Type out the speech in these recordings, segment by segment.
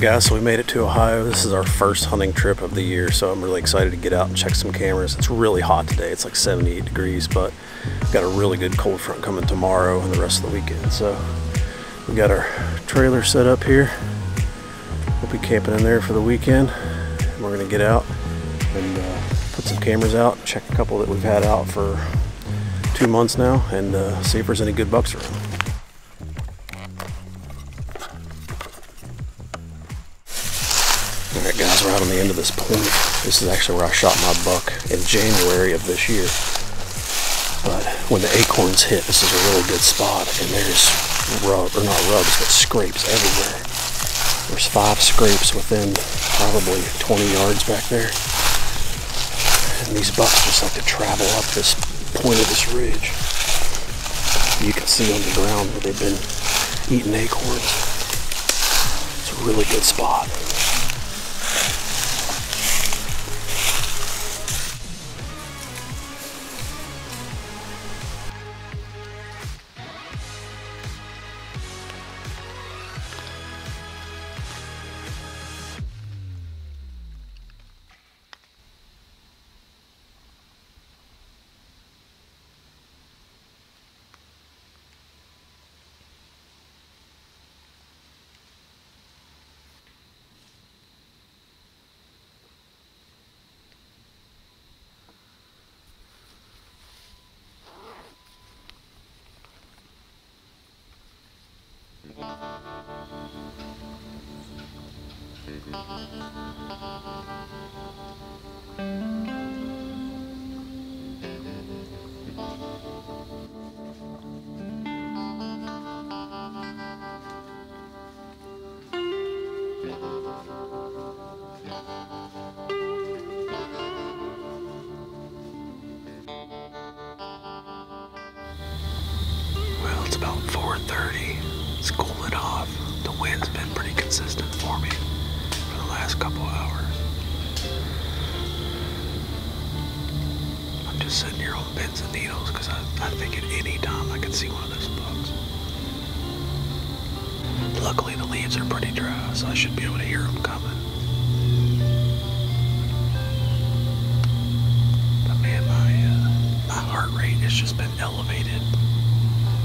guys, so we made it to Ohio. This is our first hunting trip of the year, so I'm really excited to get out and check some cameras. It's really hot today. It's like 78 degrees, but we've got a really good cold front coming tomorrow and the rest of the weekend. So we got our trailer set up here. We'll be camping in there for the weekend. And we're gonna get out and put some cameras out, check a couple that we've had out for 2 months now, and see if there's any good bucks around. Alright guys, we're out on the end of this point. This is actually where I shot my buck in January of this year. But when the acorns hit, this is a really good spot, and there's scrapes everywhere. There's 5 scrapes within probably 20 yards back there. And these bucks just like to travel up this point of this ridge. You can see on the ground where they've been eating acorns. It's a really good spot. Well, it's about 4:30. It's cooling off. The wind's been pretty consistent for me for the last couple hours. I'm just sitting here on pins and needles because I think at any time I could see one of those bugs. Luckily the leaves are pretty dry, so I should be able to hear them coming. But man, my heart rate has just been elevated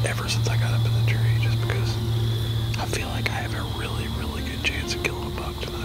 ever since I got up in the tree, just because I feel like I have a really, really good chance of killing a buck tonight.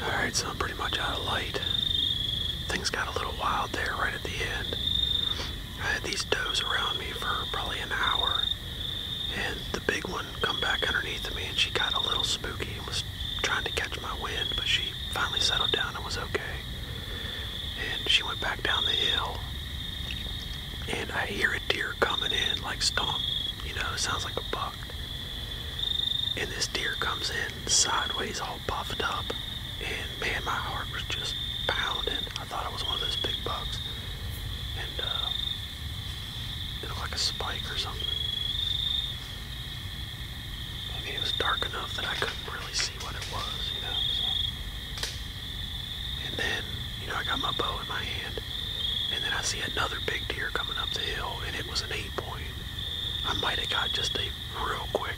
Alright, so I'm pretty much out of light. Things got a little wild there right at the end. I had these does around me for probably an hour, and the big one come back underneath of me, and she got a little spooky and was trying to catch my wind, but she finally settled down and was okay. And she went back down the hill, and I hear a deer coming in, like stomp, you know, it sounds like a buck. And this deer comes in sideways, all puffed up. And man, my heart was just pounding. I thought it was one of those big bugs. And it looked like a spike or something. I mean, it was dark enough that I couldn't really see what it was, you know. So. And then, you know, I got my bow in my hand. And then I see another big deer coming up the hill, and it was an 8-point. I might have got just a real quick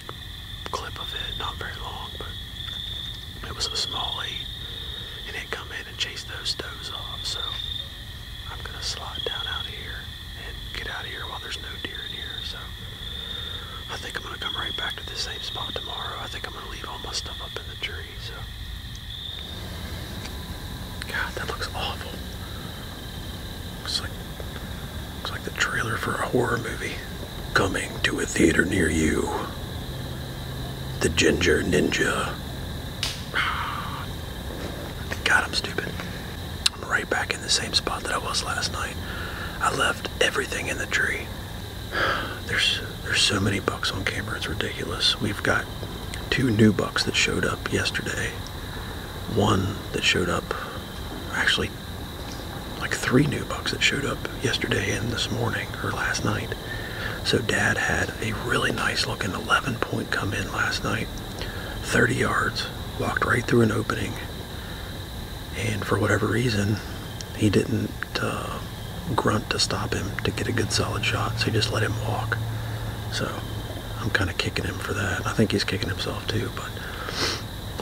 clip of it, not very long, but it was a small 8, and it come in and chased those does off, so I'm gonna slide down out of here and get out of here while there's no deer in here. So I think I'm gonna come right back to the same spot tomorrow. I think I'm gonna leave all my stuff up in the tree. So God, that looks awful. Looks like the trailer for a horror movie. Coming to a theater near you. The Ginger Ninja. God, I'm stupid. I'm right back in the same spot that I was last night. I left everything in the tree. There's so many bucks on camera, it's ridiculous. We've got 2 new bucks that showed up yesterday. 1 that showed up, actually, like 3 new bucks that showed up yesterday and this morning, or last night. So Dad had a really nice looking 11 point come in last night. 30 yards, walked right through an opening. And for whatever reason, he didn't grunt to stop him to get a good solid shot, so he just let him walk. So I'm kind of kicking him for that. I think he's kicking himself too, but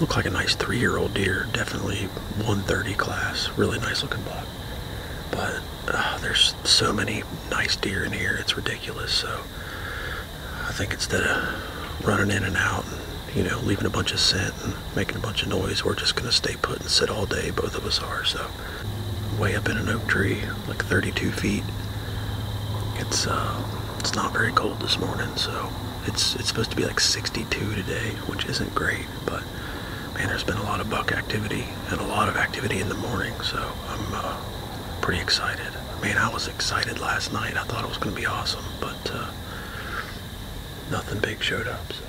looked like a nice 3-year-old deer, definitely 130 class, really nice looking buck. But there's so many nice deer in here, it's ridiculous. So I think instead of running in and out and, you know, leaving a bunch of scent and making a bunch of noise, we're just gonna stay put and sit all day, both of us are. So way up in an oak tree, like 32 feet. It's not very cold this morning, so it's supposed to be like 62 today, which isn't great, but man, there's been a lot of buck activity and a lot of activity in the morning, so I'm pretty excited. Man, I was excited last night. I thought it was going to be awesome, but nothing big showed up, so.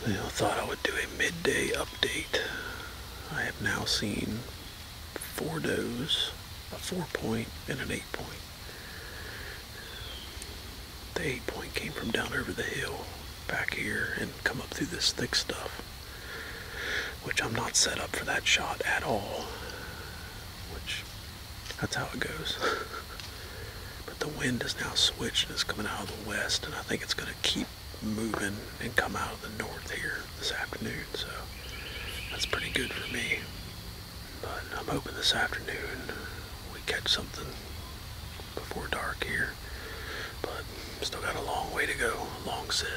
I thought I would do a midday update. I have now seen 4 does, a 4 point and an 8 point. The 8 point came from down over the hill back here and come up through this thick stuff, which I'm not set up for that shot at all, which that's how it goes. But the wind has now switched and it's coming out of the west, and I think it's going to keep moving and come out of the north here this afternoon, so that's pretty good for me. But I'm hoping this afternoon we catch something before dark here, but still got a long way to go, a long sit.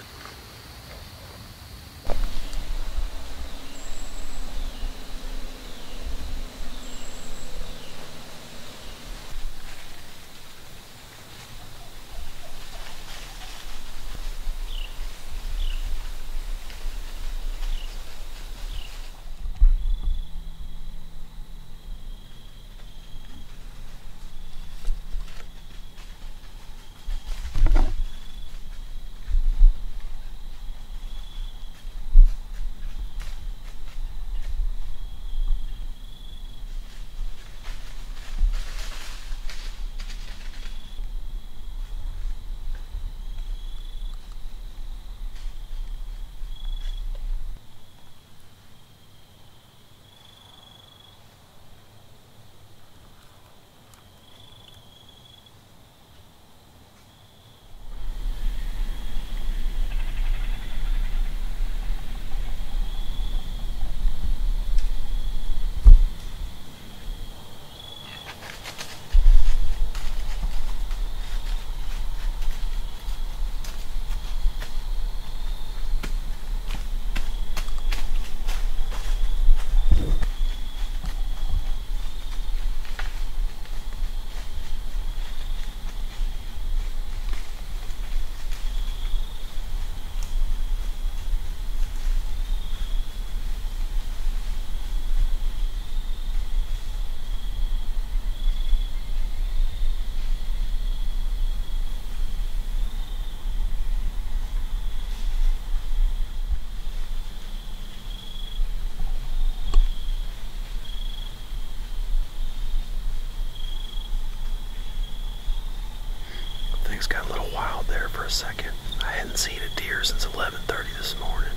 for a second. I hadn't seen a deer since 11:30 this morning.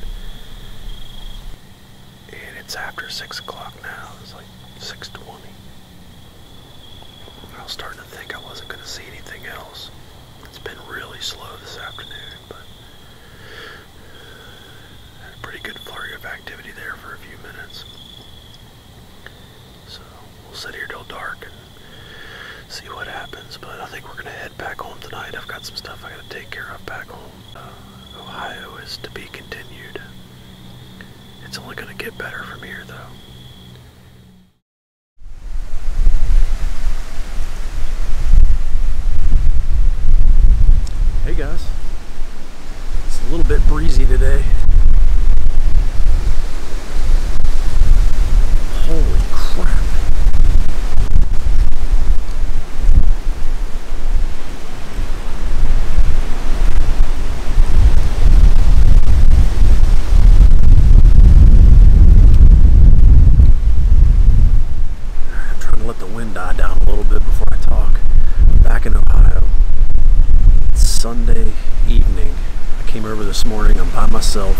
And it's after 6 o'clock now. It's like 6:20. I was starting to think I wasn't going to see anything else. It's been really slow this afternoon, but had a pretty good flurry of activity there for a few minutes. So we'll sit here till dark and see what happens, but I think we're going to head back home tonight. I've got some stuff I got to take care of back home. Ohio is to be continued. It's only going to get better from here, though. Hey guys, it's a little bit breezy today. Holy crap. I'm trying to let the wind die down a little bit before I talk. I'm back in Ohio. Sunday evening. I came over this morning. I'm by myself.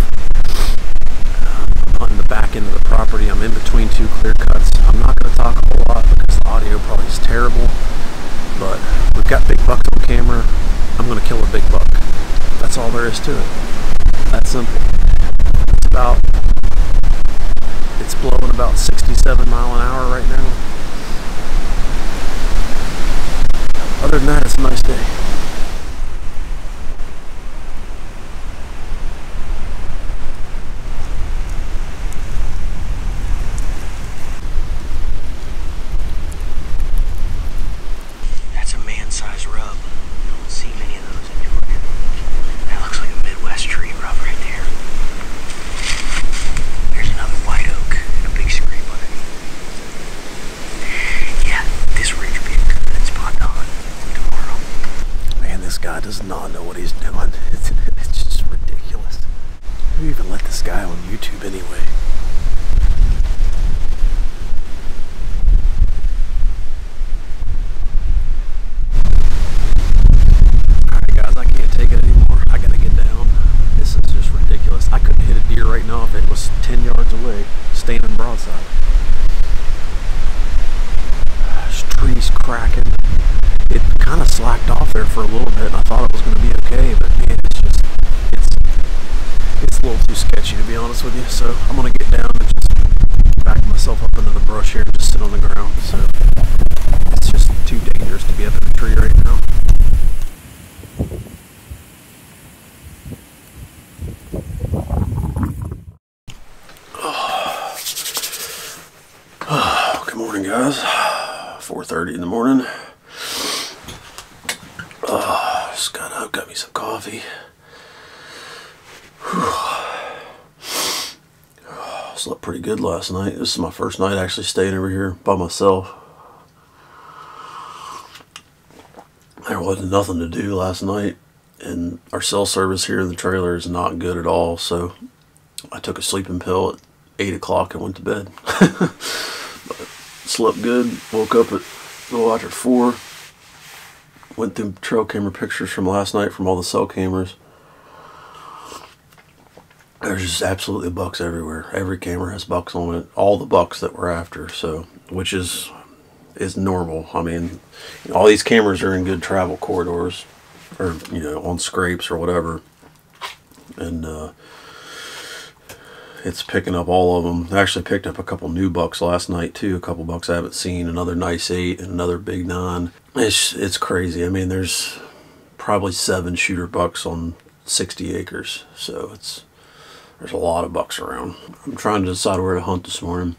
I'm hunting the back end of the property. I'm in between two clear cuts. I'm not going to talk a whole lot because the audio probably is terrible, but we've got big bucks on camera. I'm going to kill a big buck. That's all there is to it. That's simple. It's blowing about 67 mile an hour right now. Other than that, it's a nice day. Does not know what he's doing. It's just ridiculous. Who even let this guy on YouTube anyway? Alright guys, I can't take it anymore. I gotta get down. This is just ridiculous. I couldn't hit a deer right now if it was 10 yards away, standing broadside. There's trees cracking. It kind of slacked off there for a little bit, and I thought it was going to be okay, but man, it's a little too sketchy, to be honest with you. So I'm going to get down and just back myself up into the brush here and just sit on the ground. So it's just too dangerous to be up in a tree right now. Good morning, guys. 4:30 in the morning. Just got me some coffee. Slept pretty good last night. This is my first night actually staying over here by myself. There wasn't nothing to do last night, and our cell service here in the trailer is not good at all, so I took a sleeping pill at 8 o'clock and went to bed. But slept good, woke up at a little after 4. Went through trail camera pictures from last night from all the cell cameras. There's just absolutely bucks everywhere. Every camera has bucks on it. All the bucks that we're after, so which is normal. I mean, all these cameras are in good travel corridors, or on scrapes or whatever, and it's picking up all of them. I actually picked up a couple new bucks last night too. A couple bucks I haven't seen. Another nice 8 and another big 9. It's crazy. I mean, there's probably 7 shooter bucks on 60 acres, so there's a lot of bucks around. I'm trying to decide where to hunt this morning.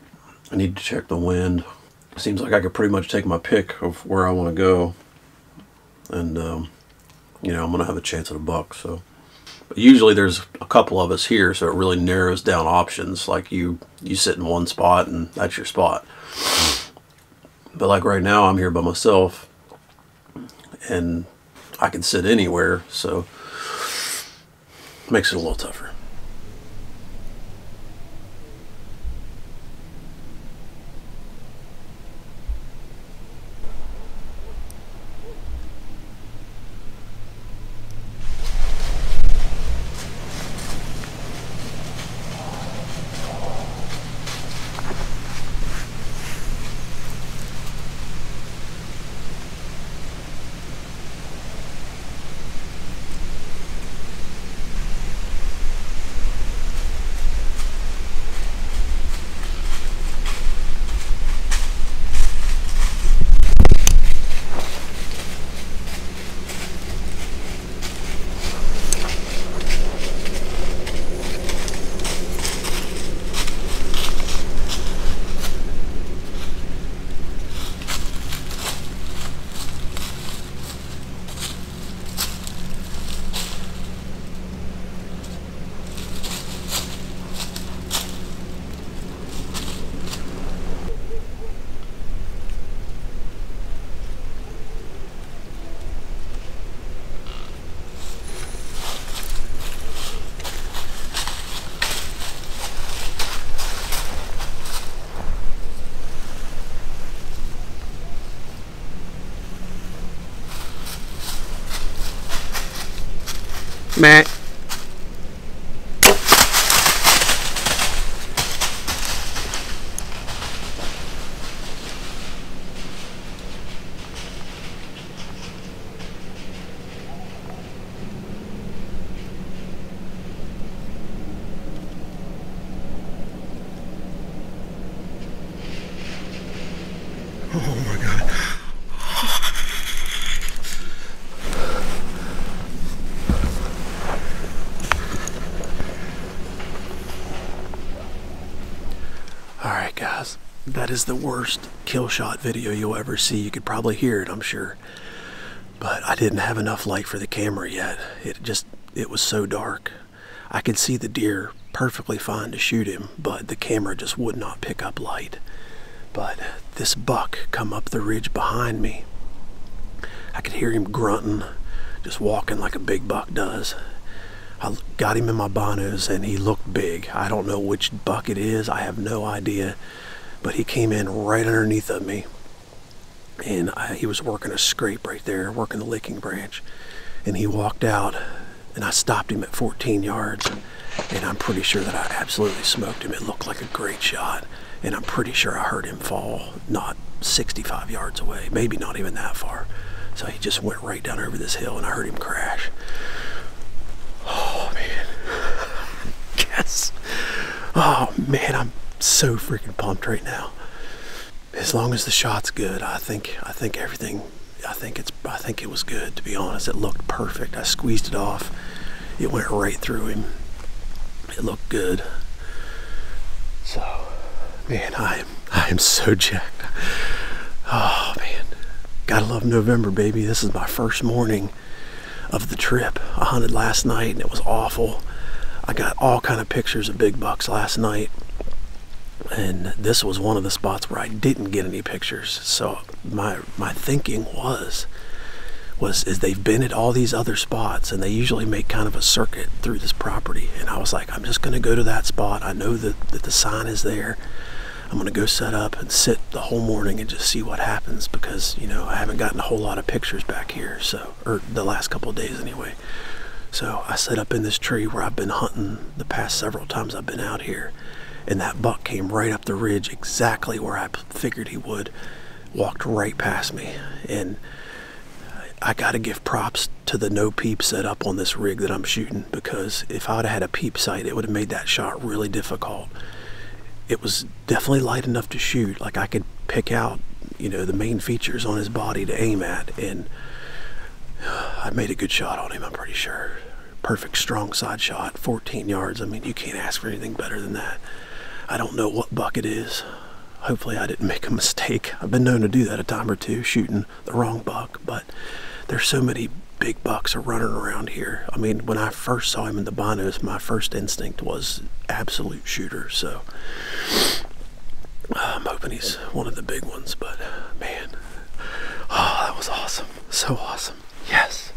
I need to check the wind. It seems like I could pretty much take my pick of where I want to go, and I'm gonna have a chance at a buck. So, but usually there's a couple of us here, so it really narrows down options. Like you sit in one spot and that's your spot. But like right now, I'm here by myself, and I can sit anywhere, so it makes it a little tougher. Meh. Oh my God. Alright guys, that is the worst kill shot video you'll ever see. You could probably hear it, I'm sure. But I didn't have enough light for the camera yet. It was so dark. I could see the deer perfectly fine to shoot him, but the camera just would not pick up light. But this buck come up the ridge behind me. I could hear him grunting, just walking like a big buck does. I got him in my binos and he looked big. I don't know which buck it is, I have no idea. But he came in right underneath of me. And he was working a scrape right there, working the licking branch. And he walked out and I stopped him at 14 yards. And I'm pretty sure that I absolutely smoked him. It looked like a great shot. And I'm pretty sure I heard him fall not 65 yards away, maybe not even that far. So he just went right down over this hill and I heard him crash. Oh man. Yes. Oh man, I'm so freaking pumped right now. As long as the shot's good, I think everything, I think it was good, to be honest. It looked perfect. I squeezed it off. It went right through him. It looked good. So, man, I am so jacked. Oh man. Gotta love November, baby. This is my first morning of the trip. I hunted last night and it was awful. I got all kind of pictures of big bucks last night. And this was one of the spots where I didn't get any pictures. So my thinking was they've been at all these other spots and they usually make kind of a circuit through this property. And I was like, I'm just gonna go to that spot. I know that the sign is there. I'm gonna go set up and sit the whole morning and just see what happens, because you know I haven't gotten a whole lot of pictures back here, so, or the last couple of days anyway. So I set up in this tree where I've been hunting the past several times I've been out here, and that buck came right up the ridge exactly where I figured he would, walked right past me. And I gotta give props to the no peep setup on this rig that I'm shooting, because if I would have had a peep sight, it would have made that shot really difficult. It was definitely light enough to shoot. Like I could pick out, you know, the main features on his body to aim at, and I made a good shot on him, I'm pretty sure. Perfect strong side shot, 14 yards. I mean, you can't ask for anything better than that. I don't know what buck it is. Hopefully I didn't make a mistake. I've been known to do that a time or two, shooting the wrong buck, but there's so many big bucks are running around here. I mean, when I first saw him in the binos, my first instinct was absolute shooter. So I'm hoping he's one of the big ones, but man, oh, that was awesome. So awesome. Yes.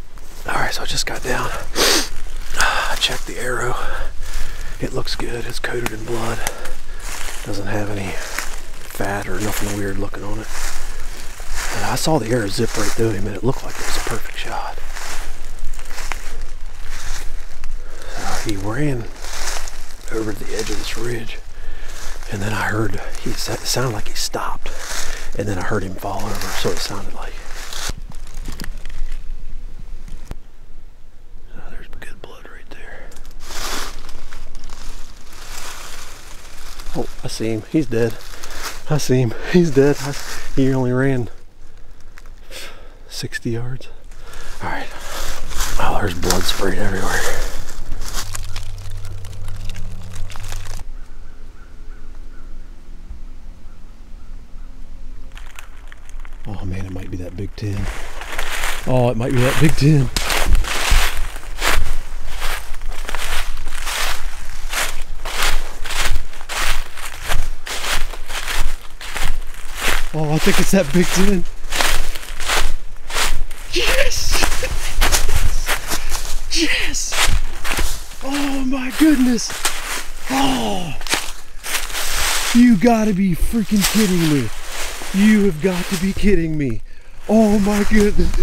All right, so I just got down. I checked the arrow. It looks good. It's coated in blood. Doesn't have any fat or nothing weird looking on it. And I saw the arrow zip right through him and it looked like it was a perfect shot. He ran over the edge of this ridge, and then I heard it sounded like he stopped, and then I heard him fall over, so it sounded like. Oh, there's good blood right there. Oh, I see him. He's dead. I see him. He's dead. He only ran 60 yards. All right. Oh, there's blood sprayed everywhere. Oh man, it might be that big 10. Oh, it might be that big 10. Oh, I think it's that big 10. Yes! Yes! Oh my goodness! Oh! You gotta be freaking kidding me. You have got to be kidding me. Oh my goodness.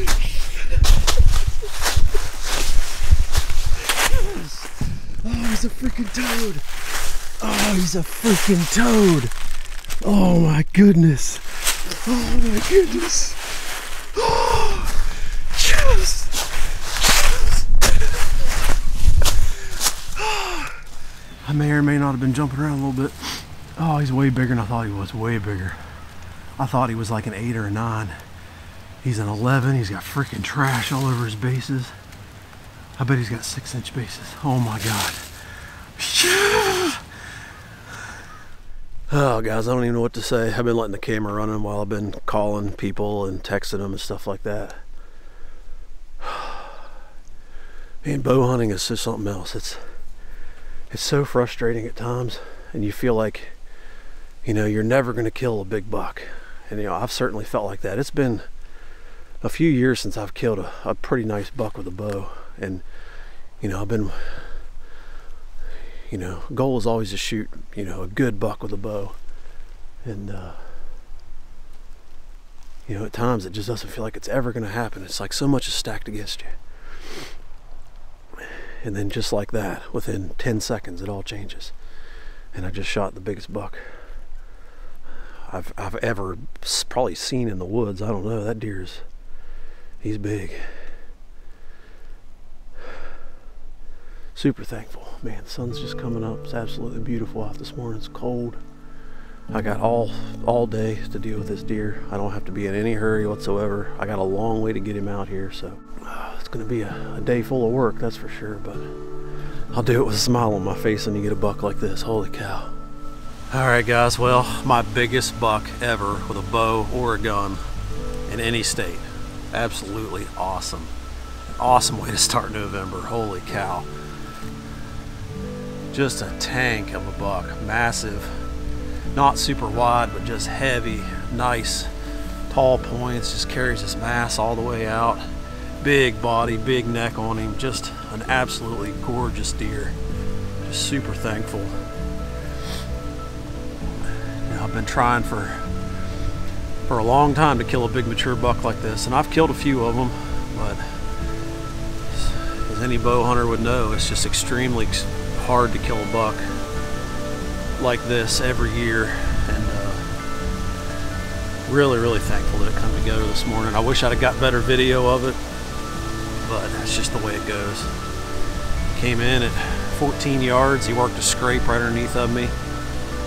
he's a freaking toad. Oh, he's a freaking toad. Oh my goodness. Oh my goodness. Oh, yes. I may or may not have been jumping around a little bit. Oh, he's way bigger than I thought he was, way bigger. I thought he was like an 8 or a 9. He's an 11, he's got freaking trash all over his bases. I bet he's got 6-inch bases. Oh my God. Oh guys, I don't even know what to say. I've been letting the camera running while I've been calling people and texting them and stuff like that. Man, bow hunting is just something else. It's so frustrating at times, and you feel like, you know, you're never going to kill a big buck. And, you know, I've certainly felt like that. It's been a few years since I've killed a pretty nice buck with a bow. And, you know, I've been, you know, goal is always to shoot, you know, a good buck with a bow. And, you know, at times it just doesn't feel like it's ever going to happen. It's like so much is stacked against you. And then just like that, within 10 seconds, it all changes. And I just shot the biggest buck I've ever probably seen in the woods. I don't know, that deer's, he's big. Super thankful. Man, the sun's just coming up. It's absolutely beautiful out this morning. It's cold. I got all day to deal with this deer. I don't have to be in any hurry whatsoever. I got a long way to get him out here, so it's going to be a day full of work, that's for sure, but I'll do it with a smile on my face when you get a buck like this. Holy cow. Alright guys, well, my biggest buck ever with a bow or a gun in any state. Absolutely awesome. Awesome way to start November. Holy cow. Just a tank of a buck. Massive. Not super wide, but just heavy, nice, tall points. Just carries his mass all the way out. Big body, big neck on him. Just an absolutely gorgeous deer. Just super thankful. Now, I've been trying for a long time to kill a big mature buck like this, and I've killed a few of them, but as any bow hunter would know, it's just extremely hard to kill a buck like this every year. And really thankful that it come together this morning. I wish I'd have got better video of it, but that's just the way it goes. Came in at 14 yards. He worked a scrape right underneath of me,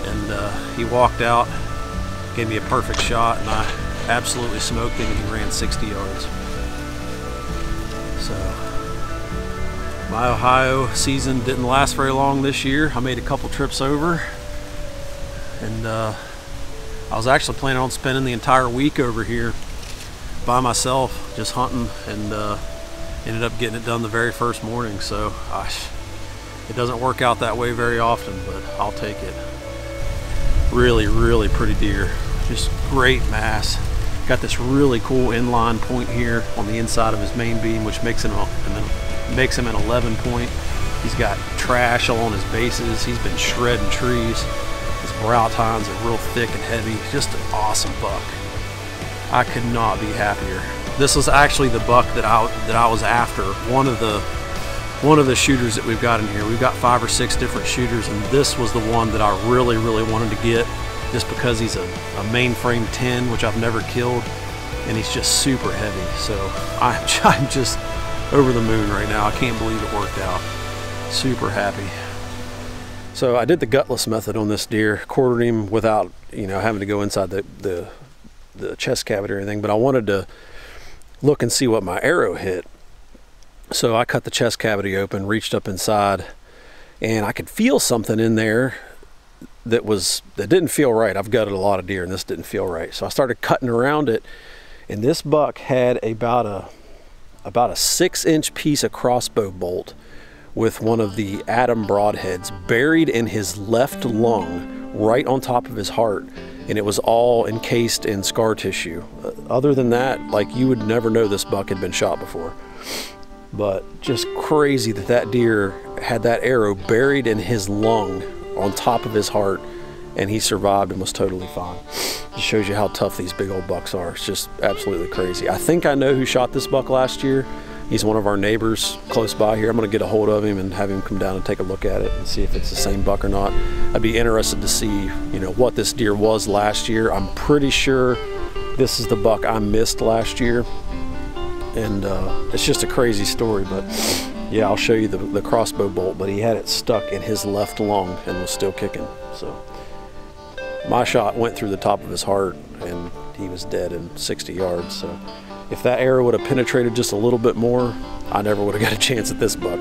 and he walked out, gave me a perfect shot, and I absolutely smoked him, and he ran 60 yards. So my Ohio season didn't last very long this year. I made a couple trips over, and I was actually planning on spending the entire week over here by myself, just hunting, and ended up getting it done the very first morning. So it doesn't work out that way very often, but I'll take it. Really pretty deer. Just great mass. Got this really cool inline point here on the inside of his main beam, which makes him an 11 point. He's got trash along his bases. He's been shredding trees. His brow tines are real thick and heavy. Just an awesome buck. I could not be happier. This was actually the buck that I was after. One of the shooters that we've got in here. We've got 5 or 6 different shooters, and this was the one that I really wanted to get, just because he's a mainframe 10, which I've never killed, and he's just super heavy. So I'm just over the moon right now. I can't believe it worked out. Super happy. So I did the gutless method on this deer, quartered him without, you know, having to go inside the chest cavity or anything, but I wanted to look and see what my arrow hit. So I cut the chest cavity open, reached up inside, and I could feel something in there that didn't feel right. I've gutted a lot of deer, and this didn't feel right. So I started cutting around it, and this buck had about a 6-inch piece of crossbow bolt with one of the Adam broadheads buried in his left lung, right on top of his heart, and it was all encased in scar tissue. Other than that, like, you would never know this buck had been shot before. But just crazy that deer had that arrow buried in his lung on top of his heart, and he survived and was totally fine. Just shows you how tough these big old bucks are. It's just absolutely crazy. I think I know who shot this buck last year. He's one of our neighbors close by here. I'm going to get a hold of him and have him come down and take a look at it and see if it's the same buck or not. I'd be interested to see, you know, what this deer was last year. I'm pretty sure this is the buck I missed last year, and it's just a crazy story. But yeah, I'll show you the crossbow bolt, but he had it stuck in his left lung and was still kicking. So my shot went through the top of his heart and he was dead in 60 yards. So if that arrow would have penetrated just a little bit more, I never would have got a chance at this buck.